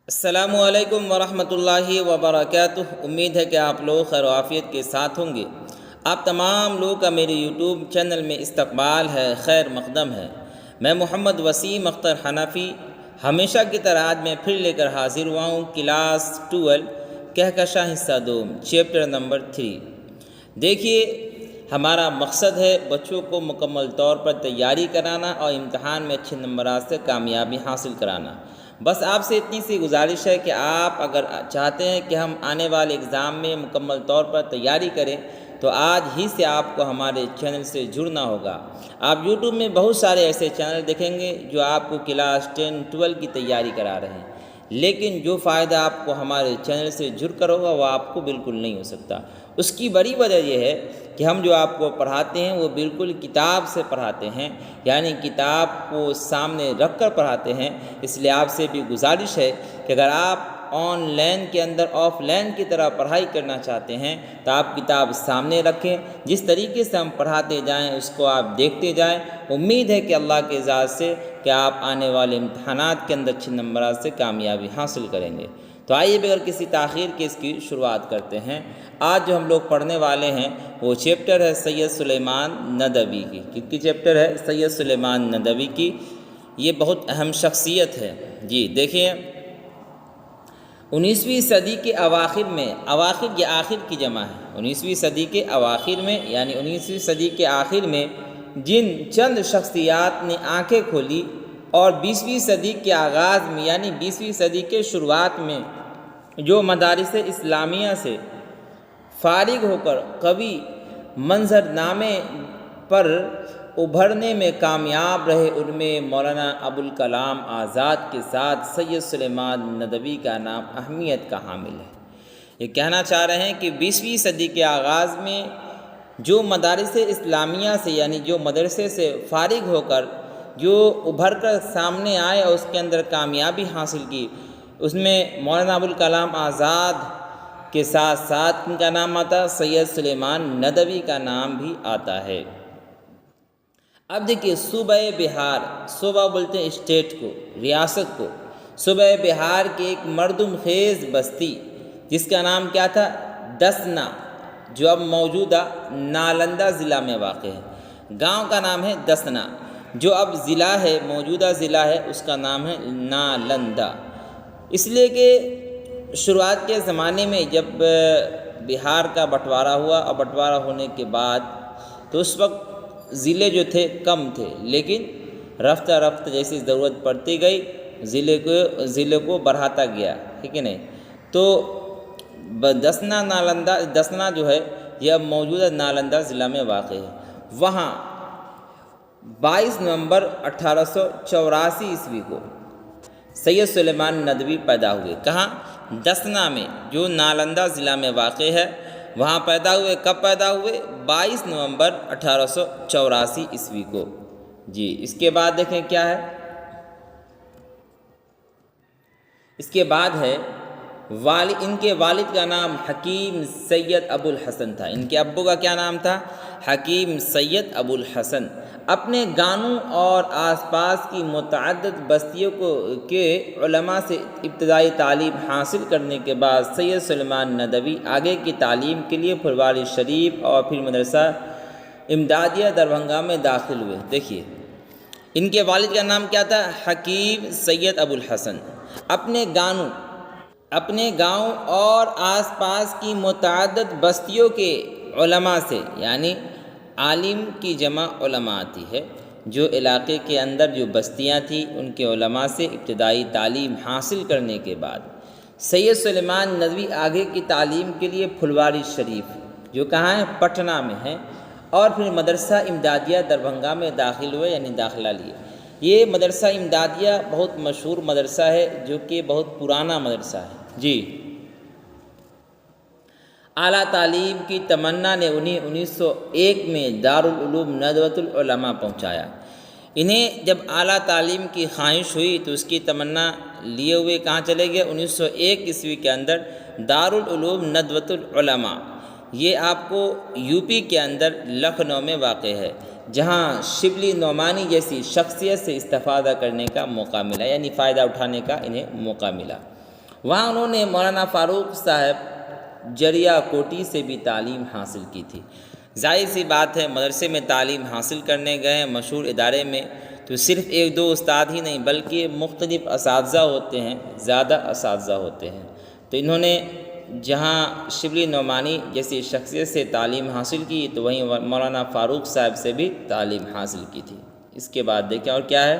السلام علیکم ورحمۃ اللہ وبرکاتہ۔ امید ہے کہ آپ لوگ خیر و عافیت کے ساتھ ہوں گے۔ آپ تمام لوگ کا میرے یوٹیوب چینل میں استقبال ہے، خیر مقدم ہے۔ میں محمد وسیم اختر حنفی ہمیشہ کی طرح آج میں پھر لے کر حاضر ہوا ہوں کلاس 12 کہکشاں حصہ 2 چیپٹر نمبر 3۔ دیکھیے، ہمارا مقصد ہے بچوں کو مکمل طور پر تیاری کرانا اور امتحان میں اچھے نمبرات سے کامیابی حاصل کرانا۔ بس آپ سے اتنی سی گزارش ہے کہ آپ اگر چاہتے ہیں کہ ہم آنے والے اگزام میں مکمل طور پر تیاری کریں تو آج ہی سے آپ کو ہمارے چینل سے جڑنا ہوگا۔ آپ یوٹیوب میں بہت سارے ایسے چینل دیکھیں گے جو آپ کو کلاس 10 12 کی تیاری کرا رہے ہیں، لیکن جو فائدہ آپ کو ہمارے چینل سے جڑ کر ہوگا وہ آپ کو بالکل نہیں ہو سکتا۔ اس کی بڑی وجہ یہ ہے کہ ہم جو آپ کو پڑھاتے ہیں وہ بالکل کتاب سے پڑھاتے ہیں، یعنی کتاب کو سامنے رکھ کر پڑھاتے ہیں۔ اس لیے آپ سے بھی گزارش ہے کہ اگر آپ آن لائن کے اندر آف لائن کی طرح پڑھائی کرنا چاہتے ہیں تو آپ کتاب سامنے رکھیں، جس طریقے سے ہم پڑھاتے جائیں اس کو آپ دیکھتے جائیں۔ امید ہے کہ اللہ کے اجازت سے کہ آپ آنے والے امتحانات کے اندر اچھے نمبرات سے کامیابی حاصل کریں گے۔ تو آئیے بغیر کسی تاخیر کے اس کی شروعات کرتے ہیں۔ آج جو ہم لوگ پڑھنے والے ہیں وہ چیپٹر ہے سید سلیمان ندوی کی۔ کن کی چیپٹر ہے؟ سید سلیمان ندوی کی۔ یہ بہت اہم شخصیت ہے۔ جی دیکھیں، 19ویں صدی کے اواخر میں، اواخر یہ آخر کی جمع ہے، 19ویں صدی کے اواخر میں یعنی 19ویں صدی کے آخر میں جن چند شخصیات نے آنکھیں کھولی اور 20ویں صدی کے آغاز میں یعنی 20ویں صدی کے شروعات میں جو مدارس اسلامیہ سے فارغ ہو کر قوی منظرنامے پر ابھرنے میں کامیاب رہے، ان میں مولانا ابوالکلام آزاد کے ساتھ سید سلیمان ندوی کا نام اہمیت کا حامل ہے۔ یہ کہنا چاہ رہے ہیں کہ 20ویں صدی کے آغاز میں جو مدارس اسلامیہ سے یعنی جو مدرسے سے فارغ ہو کر جو ابھر کر سامنے آئے اور اس کے اندر کامیابی حاصل کی، اس میں مولانا ابوالکلام آزاد کے ساتھ ساتھ ان کا نام آتا، سید سلیمان ندوی کا نام بھی آتا ہے۔ اب دیکھیے، صوبہ بہار، صوبہ بولتے ہیں اسٹیٹ کو، ریاست کو، صوبہ بہار کے ایک مردم خیز بستی جس کا نام کیا تھا؟ دسنا، جو اب موجودہ نالندہ ضلع میں واقع ہے۔ گاؤں کا نام ہے دسنا، جو اب ضلع ہے، موجودہ ضلع ہے، اس کا نام ہے نالندہ۔ اس لیے کہ شروعات کے زمانے میں جب بہار کا بٹوارہ ہوا اور بٹوارہ ہونے کے بعد تو اس وقت ضلع جو تھے کم تھے، لیکن رفتہ رفتہ جیسی ضرورت پڑتی گئی ضلع کو بڑھاتا گیا، ٹھیک ہے نہیں؟ تو دسنا جو ہے یہ اب موجودہ نالندہ ضلع میں واقع ہے۔ وہاں 22 نومبر 1884 عیسوی کو سید سلیمان ندوی پیدا ہوئے۔ کہاں؟ دسنا میں، جو نالندہ ضلع میں واقع ہے، وہاں پیدا ہوئے۔ کب پیدا ہوئے؟ 22 نومبر 1884 عیسوی کو۔ جی اس کے بعد دیکھیں کیا ہے، اس کے بعد ہے ان کے والد کا نام حکیم سید ابو الحسن تھا۔ ان کے ابو کا کیا نام تھا؟ حکیم سید ابو الحسن۔ اپنے گانوں اور آس پاس کی متعدد بستیوں کے علماء سے ابتدائی تعلیم حاصل کرنے کے بعد سید سلیمان ندوی آگے کی تعلیم کے لیے پھلواری شریف اور پھر مدرسہ امدادیہ دربھنگہ میں داخل ہوئے۔ دیکھیے، ان کے والد کا نام کیا تھا؟ حکیم سید ابو الحسن۔ اپنے گاؤں اور آس پاس کی متعدد بستیوں کے علماء سے، یعنی عالم کی جمع علماء آتی ہے، جو علاقے کے اندر جو بستیاں تھیں ان کے علماء سے ابتدائی تعلیم حاصل کرنے کے بعد سید سلیمان ندوی آگے کی تعلیم کے لیے پھلواری شریف، جو کہاں ہے؟ پٹنہ میں ہے، اور پھر مدرسہ امدادیہ دربھنگہ میں داخل ہوئے، یعنی داخلہ لیے۔ یہ مدرسہ امدادیہ بہت مشہور مدرسہ ہے، جو کہ بہت پرانا مدرسہ ہے۔ جی، اعلیٰ تعلیم کی تمنا نے انہیں 1901 میں دارالعلوم ندوۃ العلماء پہنچایا۔ انہیں جب اعلیٰ تعلیم کی خواہش ہوئی تو اس کی تمنا لیے ہوئے کہاں چلے گئے؟ 1901 عیسوی کے اندر دارالعلوم ندوۃ العلماء، یہ آپ کو یو پی کے اندر لکھنؤ میں واقع ہے، جہاں شبلی نعمانی جیسی شخصیت سے استفادہ کرنے کا موقع ملا، یعنی فائدہ اٹھانے کا انہیں موقع ملا۔ وہاں انہوں نے مولانا فاروق صاحب جریا کوٹی سے بھی تعلیم حاصل کی تھی۔ ظاہر سی بات ہے، مدرسے میں تعلیم حاصل کرنے گئے مشہور ادارے میں، تو صرف ایک دو استاد ہی نہیں بلکہ مختلف اساتذہ ہوتے ہیں، زیادہ اساتذہ ہوتے ہیں۔ تو انہوں نے جہاں شبلی نعمانی جیسی شخصیت سے تعلیم حاصل کی، تو وہیں مولانا فاروق صاحب سے بھی تعلیم حاصل کی تھی۔ اس کے بعد دیکھیں اور کیا ہے،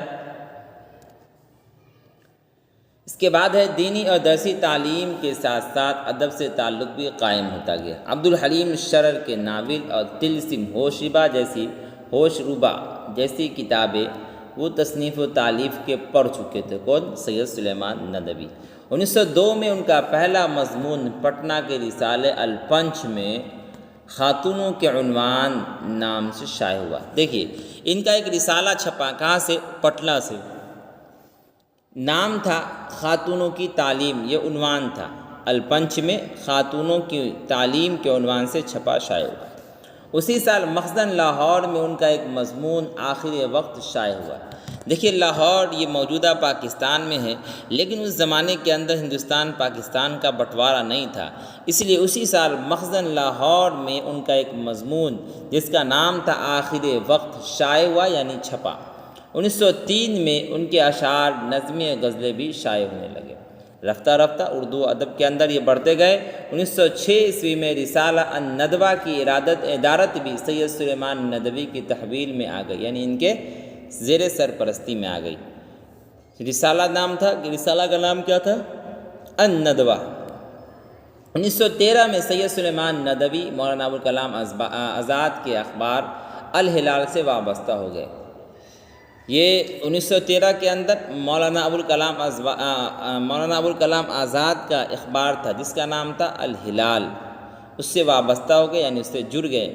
اس کے بعد ہے دینی اور درسی تعلیم کے ساتھ ساتھ ادب سے تعلق بھی قائم ہوتا گیا۔ عبدالحلیم شرر کے ناول اور طلسم ہوش ربا جیسی کتابیں وہ تصنیف و تالیف کے پڑھ چکے تھے۔ کون؟ سید سلیمان ندوی۔ 1902 میں ان کا پہلا مضمون پٹنہ کے رسالے الپنچ میں خاتونوں کے عنوان نام سے شائع ہوا۔ دیکھیے ان کا ایک رسالہ چھپا، کہاں سے؟ پٹنہ سے۔ نام تھا خاتونوں کی تعلیم، یہ عنوان تھا۔ الپنچ میں خاتونوں کی تعلیم کے عنوان سے چھپا، شائع ہوا۔ اسی سال مخزن لاہور میں ان کا ایک مضمون آخر وقت شائع ہوا۔ دیکھیے لاہور یہ موجودہ پاکستان میں ہے، لیکن اس زمانے کے اندر ہندوستان پاکستان کا بٹوارہ نہیں تھا، اس لیے اسی سال مخزن لاہور میں ان کا ایک مضمون جس کا نام تھا آخر وقت شائع ہوا، یعنی چھپا۔ 1903 میں ان کے اشعار، نظمیں، غزلیں بھی شائع ہونے لگے۔ رفتہ رفتہ اردو ادب کے اندر یہ بڑھتے گئے۔ 1906 عیسوی میں رسالہ الندوہ کی ادارت بھی سید سلیمان ندوی کی تحویل میں آ گئی، یعنی ان کے زیر سرپرستی میں آ گئی۔ رسالہ نام تھا، رسالہ کا نام کیا تھا؟ الندوہ۔ 1913 میں سید سلیمان ندوی مولانا ابوالکلام آزاد کے اخبار الہلال سے وابستہ ہو گئے۔ یہ 1913 کے اندر مولانا ابوالکلام آزاد کا اخبار تھا جس کا نام تھا الہلال، اس سے وابستہ ہو گئے، یعنی اس سے جڑ گئے۔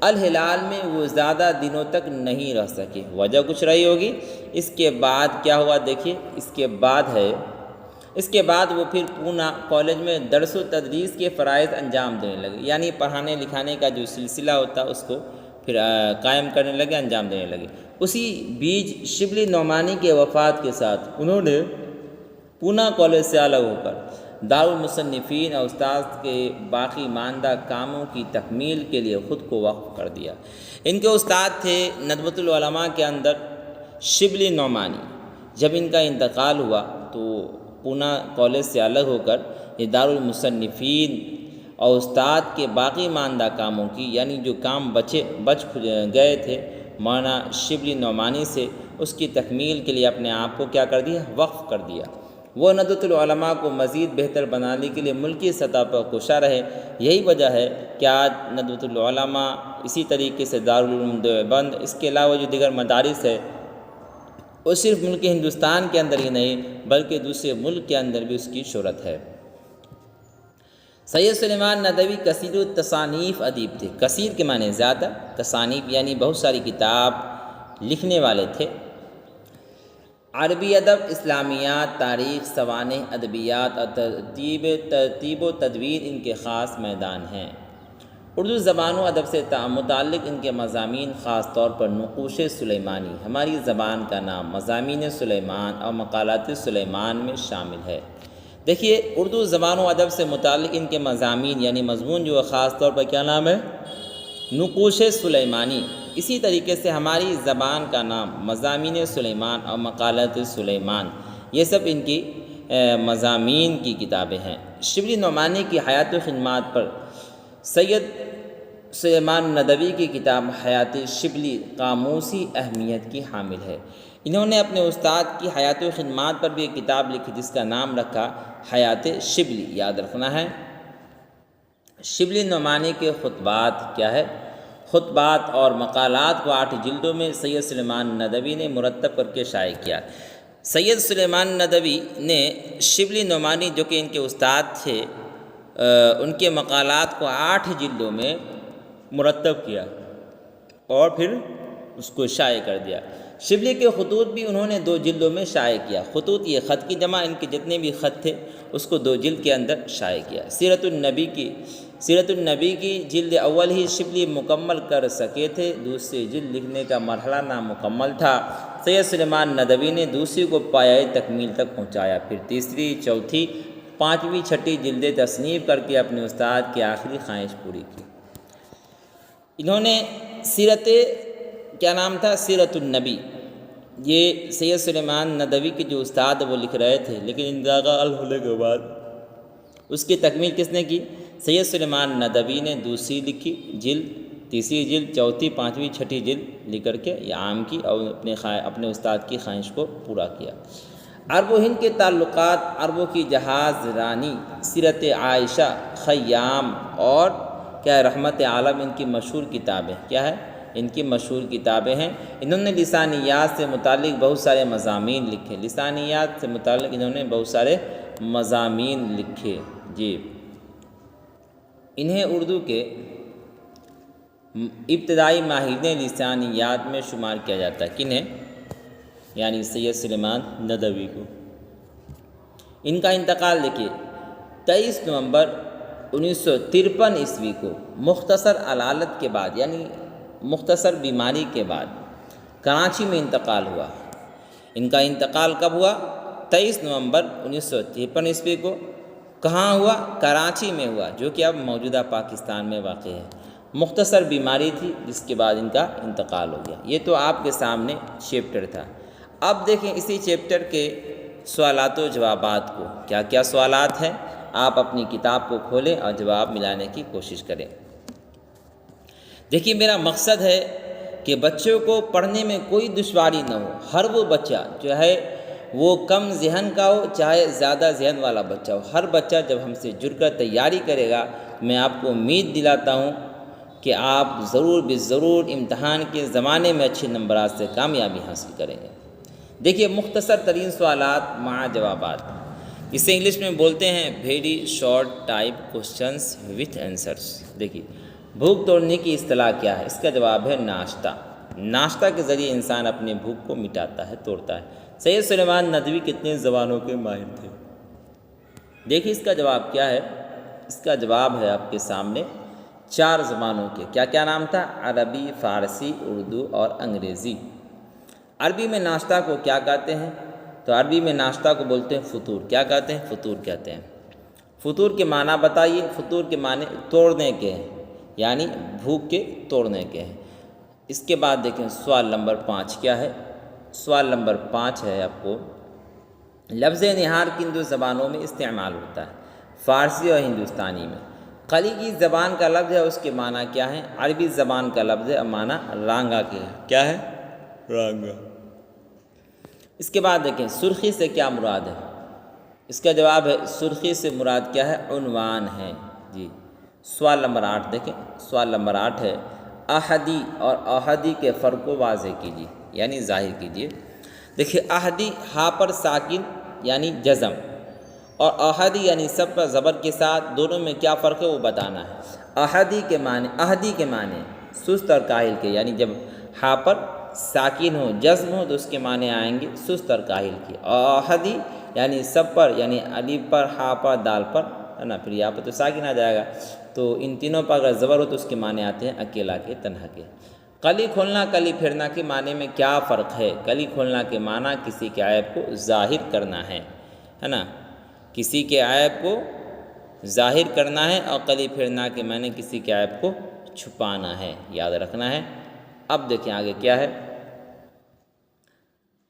الہلال میں وہ زیادہ دنوں تک نہیں رہ سکے، وجہ کچھ رہی ہوگی۔ اس کے بعد کیا ہوا دیکھیے، اس کے بعد وہ پھر پونا کالج میں درس و تدریس کے فرائض انجام دینے لگے، یعنی پڑھانے لکھانے کا جو سلسلہ ہوتا اس کو پھر قائم کرنے لگے، انجام دینے لگے۔ اسی بیچ شبلی نعمانی کے وفات کے ساتھ انہوں نے پونا کالج سے الگ ہو کر دارالمصنفین اور استاذ کے باقی ماندہ کاموں کی تکمیل کے لیے خود کو وقف کر دیا۔ ان کے استاد تھے ندوۃ العلماء کے اندر شبلی نعمانی۔ جب ان کا انتقال ہوا تو پونا کالج سے الگ ہو کر یہ دارالمصنفین اور استاد کے باقی ماندہ کاموں کی، یعنی جو کام بچ گئے تھے مولانا شبلی نعمانی سے، اس کی تکمیل کے لیے اپنے آپ کو کیا کر دیا؟ وقف کر دیا۔ وہ ندوۃ العلماء کو مزید بہتر بنانے کے لیے ملکی سطح پر کوشاں رہے۔ یہی وجہ ہے کہ آج ندوۃ العلماء، اسی طریقے سے دارالعلوم دیوبند، اس کے علاوہ جو دیگر مدارس ہے، وہ صرف ملک ہندوستان کے اندر ہی نہیں بلکہ دوسرے ملک کے اندر بھی اس کی شہرت ہے۔ سید سلیمان ندوی کثیر التصانیف ادیب تھے۔ کثیر کے معنی زیادہ، تصانیف یعنی بہت ساری کتاب لکھنے والے تھے۔ عربی ادب، اسلامیات، تاریخ، سوانح، ادبیات اور ترتیب و تدوین ان کے خاص میدان ہیں۔ اردو زبان و ادب سے متعلق ان کے مضامین، خاص طور پر نقوش سلیمانی، ہماری زبان کا نام، مضامین سلیمان اور مقالات سلیمان میں شامل ہے۔ دیکھیے اردو زبان و ادب سے متعلق ان کے مضامین یعنی مضمون جو خاص طور پر کیا نام ہے؟ نقوش سلیمانی۔ اسی طریقے سے ہماری زبان کا نام، مضامین سلیمان اور مقالات سلیمان، یہ سب ان کی مضامین کی کتابیں ہیں۔ شبلی نعمانی کی حیات و خدمات پر سید سلیمان ندوی کی کتاب حیات شبلی قاموسی اہمیت کی حامل ہے۔ انہوں نے اپنے استاد کی حیات و خدمات پر بھی ایک کتاب لکھی جس کا نام رکھا حیات شبلی، یاد رکھنا ہے۔ شبلی نعمانی کے خطبات کیا ہے؟ خطبات اور مقالات کو 8 جلدوں میں سید سلیمان ندوی نے مرتب کر کے شائع کیا۔ سید سلیمان ندوی نے شبلی نعمانی جو کہ ان کے استاد تھے، ان کے مقالات کو 8 جلدوں میں مرتب کیا اور پھر اس کو شائع کر دیا۔ شبلی کے خطوط بھی انہوں نے 2 جلدوں میں شائع کیا۔ خطوط یہ خط کی جمع، ان کے جتنے بھی خط تھے اس کو 2 جلد کے اندر شائع کیا۔ سیرت النبی کی جلد اول ہی شبلی مکمل کر سکے تھے، دوسری جلد لکھنے کا مرحلہ نامکمل تھا۔ سید سلیمان ندوی نے دوسری کو پایۂ تکمیل تک پہنچایا، پھر تیسری، چوتھی 5ویں 6ٹھی جلدیں تصنیف کر کے اپنے استاد کی آخری خواہش پوری کی۔ انہوں نے سیرت کیا نام تھا، سیرت النبی، یہ سید سلیمان ندوی کے جو استاد وہ لکھ رہے تھے، لیکن انتقال ہونے کے بعد اس کی تکمیل کس نے کی؟ سید سلیمان ندوی نے دوسری لکھی جلد، تیسری جلد، چوتھی، 5ویں 6ٹھی جلد لکھ کر کے یہ عام کی اور اپنے استاد کی خواہش کو پورا کیا۔ عرب و ہند کے تعلقات، عربوں کی جہاز رانی، سیرت عائشہ، خیام اور کیا ہے رحمت عالم، ان کی مشہور کتابیں کیا ہے، ان کی مشہور کتابیں ہیں۔ انہوں نے لسانیات سے متعلق بہت سارے مضامین لکھے، لسانیات سے متعلق انہوں نے بہت سارے مضامین لکھے جی۔ انہیں اردو کے ابتدائی ماہرین لسانیات میں شمار کیا جاتا ہے۔ کنہیں؟ یعنی سید سلیمان ندوی کو۔ ان کا انتقال دیکھیے 23 نومبر 1953 عیسوی کو مختصر علالت کے بعد، یعنی مختصر بیماری کے بعد کراچی میں انتقال ہوا۔ ان کا انتقال کب ہوا؟ 23 نومبر 1953 عیسوی کو۔ کہاں ہوا؟ کراچی میں ہوا، جو کہ اب موجودہ پاکستان میں واقع ہے۔ مختصر بیماری تھی جس کے بعد ان کا انتقال ہو گیا۔ یہ تو آپ کے سامنے چیپٹر تھا۔ اب دیکھیں اسی چیپٹر کے سوالات و جوابات کو، کیا کیا سوالات ہیں، آپ اپنی کتاب کو کھولیں اور جواب ملانے کی کوشش کریں۔ دیکھیے میرا مقصد ہے کہ بچوں کو پڑھنے میں کوئی دشواری نہ ہو۔ ہر وہ بچہ جو ہے وہ کم ذہن کا ہو چاہے زیادہ ذہن والا بچہ ہو، ہر بچہ جب ہم سے جڑ کر تیاری کرے گا، میں آپ کو امید دلاتا ہوں کہ آپ ضرور ضرور امتحان کے زمانے میں اچھے نمبرات سے کامیابی حاصل کریں گے۔ دیکھیے مختصر ترین سوالات مع جوابات، اسے انگلش میں بولتے ہیں very short type questions with answers. دیکھیے بھوک توڑنے کی اصطلاح کیا ہے؟ اس کا جواب ہے ناشتہ۔ ناشتہ کے ذریعے انسان اپنے بھوک کو مٹاتا ہے، توڑتا ہے۔ سید سلیمان ندوی کتنے زبانوں کے ماہر تھے؟ دیکھیے اس کا جواب کیا ہے، اس کا جواب ہے آپ کے سامنے 4 زبانوں کے۔ کیا کیا نام تھا؟ عربی، فارسی، اردو اور انگریزی۔ عربی میں ناشتہ کو کیا کہتے ہیں؟ تو عربی میں ناشتہ کو بولتے ہیں فطور۔ کیا کہتے ہیں؟ فطور کہتے ہیں۔ فطور کے معنی بتائیے۔ فطور کے معنی توڑنے کے ہیں، یعنی بھوک کے توڑنے کے ہیں۔ اس کے بعد دیکھیں سوال نمبر 5 کیا ہے؟ سوال نمبر 5 ہے آپ کو، لفظ نہار کن 2 زبانوں میں استعمال ہوتا ہے؟ فارسی اور ہندوستانی میں۔ قلی کی زبان کا لفظ ہے، اس کے معنی کیا ہے؟ عربی زبان کا لفظ ہے، معنی رانگا کے ہے۔ کیا ہے؟ رانگا۔ اس کے بعد دیکھیں سرخی سے کیا مراد ہے؟ اس کا جواب ہے سرخی سے مراد کیا ہے؟ عنوان ہے جی۔ سوال نمبر 8 دیکھیں، سوال نمبر 8 ہے احدی اور احدی کے فرق کو واضح کیجیے، یعنی ظاہر کیجیے۔ دیکھیے احدی ہا پر ساکن یعنی جزم، اور احدی یعنی سب پر زبر کے ساتھ، دونوں میں کیا فرق ہے وہ بتانا ہے۔ احدی کے معنی سست اور کاہل کے، یعنی جب ہا پر ساکن ہو، جزم ہو تو اس کے معنی آئیں گے سست اور کاہل کے۔ اور احدی یعنی سب پر، یعنی الف پر، ہا پر، دال پر ہے نا، پھر یہاں پر تو ساکن آ جائے گا، تو ان تینوں پر اگر زبر ہو تو اس کے معنی آتے ہیں اکیلا کے، تنہا کے۔ کلی کھولنا کلی پھیرنا کے معنی میں کیا فرق ہے؟ کلی کھولنا کے معنی کسی کے عیب کو ظاہر کرنا ہے نا، کسی کے عیب کو ظاہر کرنا ہے، اور کلی پھیرنا کے معنی کسی کے عیب کو چھپانا ہے، یاد رکھنا ہے۔ اب دیکھیں آگے کیا ہے،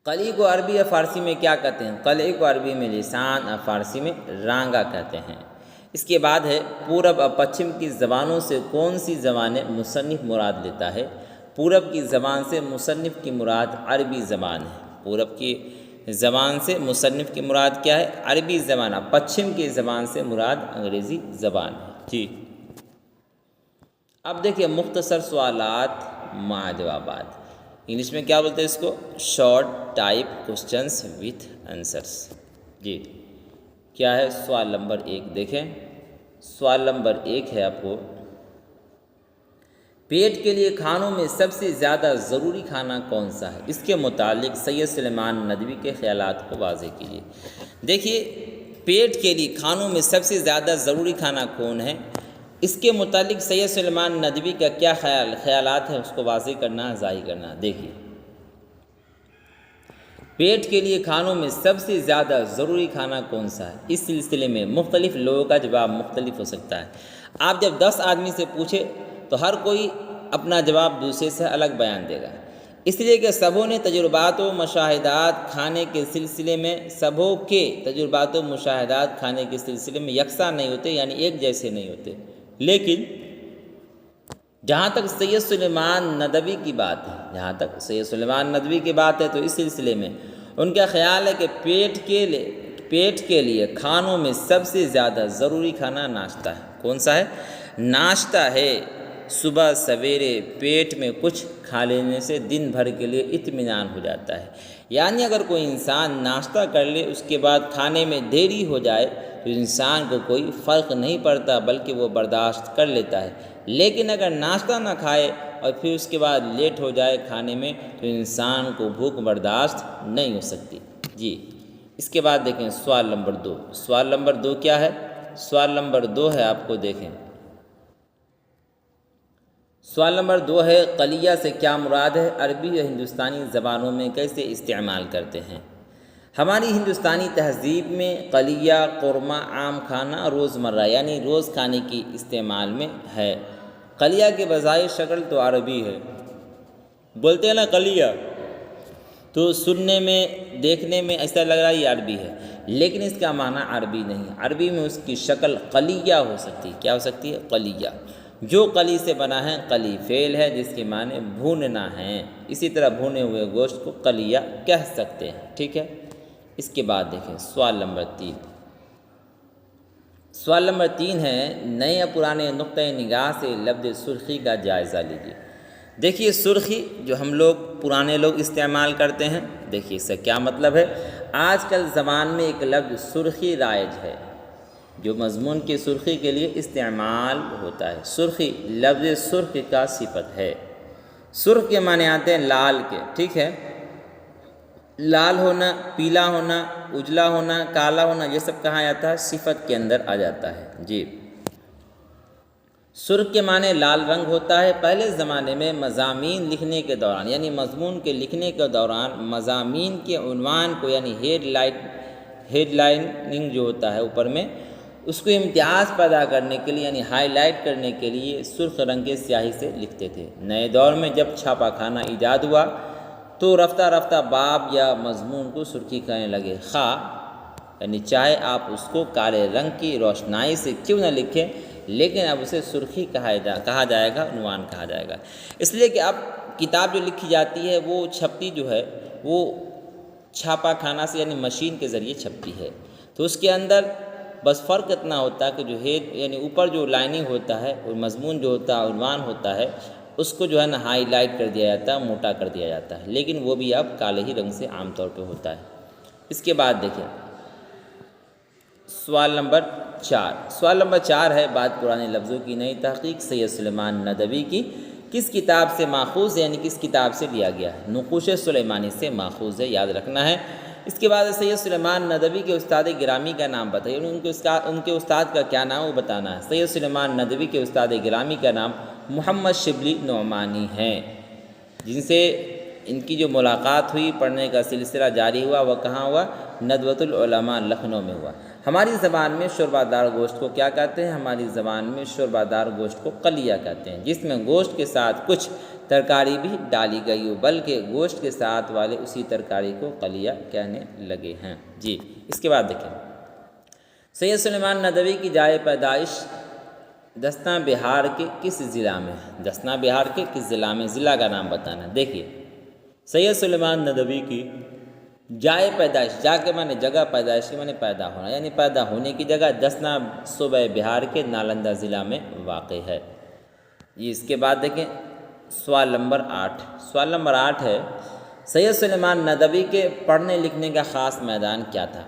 قلی کو عربی یا فارسی میں کیا کہتے ہیں؟ قلعے کو عربی میں لسان اور فارسی میں رانگا کہتے ہیں۔ اس کے بعد ہے پورب اور پچھم کی زبانوں سے کون سی زبانیں مصنف مراد لیتا ہے؟ پورب کی زبان سے مصنف کی مراد عربی زبان ہے۔ پورب کی زبان سے مصنف کی مراد کیا ہے؟ عربی زبان۔ پچھم کی زبان سے مراد انگریزی زبان ہے جی۔ اب دیکھیے مختصر سوالات مع جوابات، انگلش میں کیا بولتے ہیں اس کو؟ Short type questions with answers جی۔ کیا ہے سوال نمبر 1 دیکھیں، سوال نمبر 1 ہے آپ کو، پیٹ کے لیے کھانوں میں سب سے زیادہ ضروری کھانا کون سا ہے؟ اس کے متعلق سید سلیمان ندوی کے خیالات کو واضح کیجیے۔ دیکھیے پیٹ کے لیے کھانوں میں سب سے زیادہ ضروری کھانا کون ہے، اس کے متعلق سید سلیمان ندوی کا کیا خیالات ہیں، اس کو واضح کرنا، ظاہر کرنا۔ دیکھیے پیٹ کے لیے کھانوں میں سب سے زیادہ ضروری کھانا کون سا ہے؟ اس سلسلے میں مختلف لوگوں کا جواب مختلف ہو سکتا ہے۔ آپ جب 10 آدمی سے پوچھے تو ہر کوئی اپنا جواب دوسرے سے الگ بیان دے گا، اس لیے کہ سبھوں نے تجربات و مشاہدات کھانے کے سلسلے میں یکساں نہیں ہوتے، یعنی ایک جیسے نہیں ہوتے۔ لیکن جہاں تک سید سلیمان ندوی کی بات ہے تو اس سلسلے میں ان کا خیال ہے کہ پیٹ کے لیے کھانوں میں سب سے زیادہ ضروری کھانا ناشتہ ہے۔ کون سا ہے؟ ناشتہ ہے۔ صبح سویرے پیٹ میں کچھ کھا لینے سے دن بھر کے لیے اطمینان ہو جاتا ہے، یعنی اگر کوئی انسان ناشتہ کر لے اس کے بعد کھانے میں دیری ہو جائے تو انسان کو کوئی فرق نہیں پڑتا، بلکہ وہ برداشت کر لیتا ہے۔ لیکن اگر ناشتہ نہ کھائے اور پھر اس کے بعد لیٹ ہو جائے کھانے میں تو انسان کو بھوک برداشت نہیں ہو سکتی۔ جی، اس کے بعد دیکھیں سوال نمبر 2۔ سوال نمبر 2 کیا ہے؟ سوال نمبر 2 ہے، آپ کو دیکھیں، سوال نمبر 2 ہے قلیہ سے کیا مراد ہے؟ عربی اور ہندوستانی زبانوں میں کیسے استعمال کرتے ہیں؟ ہماری ہندوستانی تہذیب میں قلیہ قورمہ عام کھانا روزمرہ یعنی روز کھانے کی استعمال میں ہے۔ قلیہ کے بظاہر شکل تو عربی ہے، بولتے ہیں نا قلیہ، تو سننے میں دیکھنے میں ایسا لگ رہا ہے یہ عربی ہے، لیکن اس کا معنی عربی نہیں۔ عربی میں اس کی شکل قلیہ ہو سکتی ہے۔ کیا ہو سکتی ہے؟ قلیہ۔ جو قلی سے بنا ہے قلی فعل ہے جس کے معنی بھوننا ہے، اسی طرح بھونے ہوئے گوشت کو قلیہ کہہ سکتے ہیں۔ ٹھیک ہے، اس کے بعد دیکھیں سوال نمبر 3۔ سوال نمبر 3 ہے نئے یا پرانے نقطۂ نگاہ سے لفظ سرخی کا جائزہ لیجیے۔ دیکھیے سرخی جو ہم لوگ پرانے لوگ استعمال کرتے ہیں، دیکھیے اس کا کیا مطلب ہے۔ آج کل زبان میں ایک لفظ سرخی رائج ہے جو مضمون کی سرخی کے لیے استعمال ہوتا ہے۔ سرخی لفظ سرخ کا صفت ہے۔ سرخ کے معنی آتے ہیں لال کے، ٹھیک ہے، لال ہونا، پیلا ہونا، اجلا ہونا، کالا ہونا، یہ سب کہا جاتا ہے صفت کے اندر آ جاتا ہے۔ جی، سرخ کے معنی لال رنگ ہوتا ہے۔ پہلے زمانے میں مضامین لکھنے کے دوران یعنی مضمون کے لکھنے کے دوران مضامین کے عنوان کو یعنی ہیڈ لائننگ جو ہوتا ہے اوپر میں، اس کو امتیاز پیدا کرنے کے لیے یعنی ہائی لائٹ کرنے کے لیے سرخ رنگ کے سیاہی سے لکھتے تھے۔ نئے دور میں جب چھاپا خانہ ایجاد ہوا تو رفتہ رفتہ باب یا مضمون کو سرخی کرنے لگے، یعنی چاہے آپ اس کو کالے رنگ کی روشنائی سے کیوں نہ لکھیں، لیکن اب اسے سرخی کہا جائے گا، عنوان کہا جائے گا۔ اس لیے کہ اب کتاب جو لکھی جاتی ہے وہ چھپتی جو ہے وہ چھاپا خانہ سے یعنی مشین کے ذریعے چھپتی ہے، تو اس کے اندر بس فرق اتنا ہوتا ہے کہ جو ہیڈ یعنی اوپر جو لائننگ ہوتا ہے اور مضمون جو ہوتا ہے عنوان ہوتا ہے اس کو جو ہے نا ہائی لائٹ کر دیا جاتا ہے، موٹا کر دیا جاتا ہے، لیکن وہ بھی اب کالے ہی رنگ سے عام طور پہ ہوتا ہے۔ اس کے بعد دیکھیں سوال نمبر 4۔ سوال نمبر 4 ہے بات پرانے لفظوں کی نئی تحقیق سید سلیمان ندوی کی کس کتاب سے ماخوذ ہے، یعنی کس کتاب سے لیا گیا ہے؟ نقوش سلیمانی سے ماخوذ ہے، یاد رکھنا ہے۔ اس کے بعد سید سلیمان ندوی کے استاد گرامی کا نام بتائیے، ان کے استاد کا کیا نام وہ بتانا ہے۔ سید سلیمان ندوی کے استاد گرامی کا نام محمد شبلی نعمانی ہیں، جن سے ان کی جو ملاقات ہوئی، پڑھنے کا سلسلہ جاری ہوا، وہ کہاں ہوا؟ ندوۃ العلماء لکھنؤ میں ہوا۔ ہماری زبان میں شوربہ دار گوشت کو کیا کہتے ہیں؟ ہماری زبان میں شوربہ دار گوشت کو قلیہ کہتے ہیں، جس میں گوشت کے ساتھ کچھ ترکاری بھی ڈالی گئی ہو، بلکہ گوشت کے ساتھ والے اسی ترکاری کو قلیہ کہنے لگے ہیں۔ جی، اس کے بعد دیکھیں سید سلیمان ندوی کی جائے پیدائش دسنا بہار کے کس ضلع میں ہے؟ دسنا بہار کے کس ضلع میں؟ ضلع کا نام بتانا۔ دیکھیے سید سلیمان ندوی کی جائے پیدائش، جا کے معنی جگہ، پیدائش کے معنی پیدا ہونا، یعنی پیدا ہونے کی جگہ دسنا صوبہ بہار کے نالندہ ضلع میں واقع ہے۔ یہ اس کے بعد دیکھیں سوال نمبر 8۔ سوال نمبر 8 ہے سید سلیمان ندوی کے پڑھنے لکھنے کا خاص میدان کیا تھا؟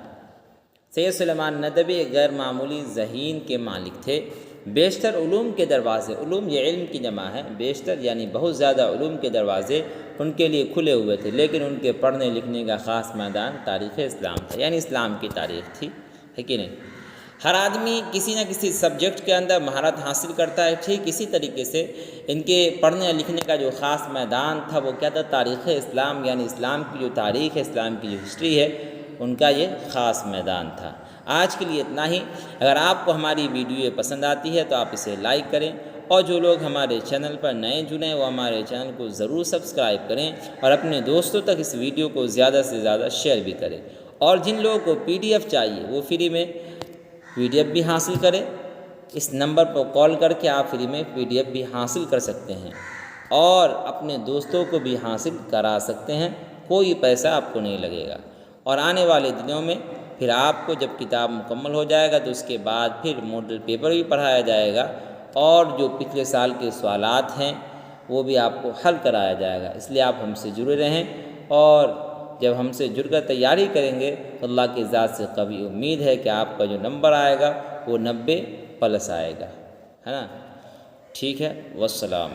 سید سلیمان ندوی ایک غیر معمولی ذہین کے مالک تھے۔ بیشتر علوم کے دروازے، علوم یہ علم کی جمع ہے، بیشتر یعنی بہت زیادہ علوم کے دروازے ان کے لیے کھلے ہوئے تھے، لیکن ان کے پڑھنے لکھنے کا خاص میدان تاریخ اسلام تھا، یعنی اسلام کی تاریخ تھی، ہے کہ نہیں؟ ہر آدمی کسی نہ کسی سبجیکٹ کے اندر مہارت حاصل کرتا ہے، ٹھیک اسی طریقے سے ان کے پڑھنے لکھنے کا جو خاص میدان تھا وہ کیا تھا؟ تاریخ اسلام، یعنی اسلام کی جو تاریخ ہے، اسلام کی جو ہسٹری ہے، ان کا یہ خاص میدان تھا۔ آج کے لیے اتنا ہی۔ اگر آپ کو ہماری ویڈیو پسند آتی ہے تو آپ اسے لائک کریں، اور جو لوگ ہمارے چینل پر نئے جڑے ہیں وہ ہمارے چینل کو ضرور سبسکرائب کریں، اور اپنے دوستوں تک اس ویڈیو کو زیادہ سے زیادہ شیئر بھی کریں۔ اور جن لوگوں کو PDF چاہیے وہ فری میں PDF بھی حاصل کریں۔ اس نمبر پر کال کر کے آپ فری میں PDF بھی حاصل کر سکتے ہیں، اور اپنے دوستوں کو بھی حاصل کرا سکتے ہیں، کوئی پیسہ آپ کو نہیں لگے گا۔ اور آنے والے دنوں میں پھر آپ کو جب کتاب مکمل ہو جائے گا تو اس کے بعد پھر ماڈل پیپر بھی پڑھایا جائے گا، اور جو پچھلے سال کے سوالات ہیں وہ بھی آپ کو حل کرایا جائے گا۔ اس لیے آپ ہم سے جڑے رہیں، اور جب ہم سے جڑ کر تیاری کریں گے تو اللہ کی ذات سے قوی امید ہے کہ آپ کا جو نمبر آئے گا وہ 90+ آئے گا، ہے نا؟ ٹھیک ہے، والسلام۔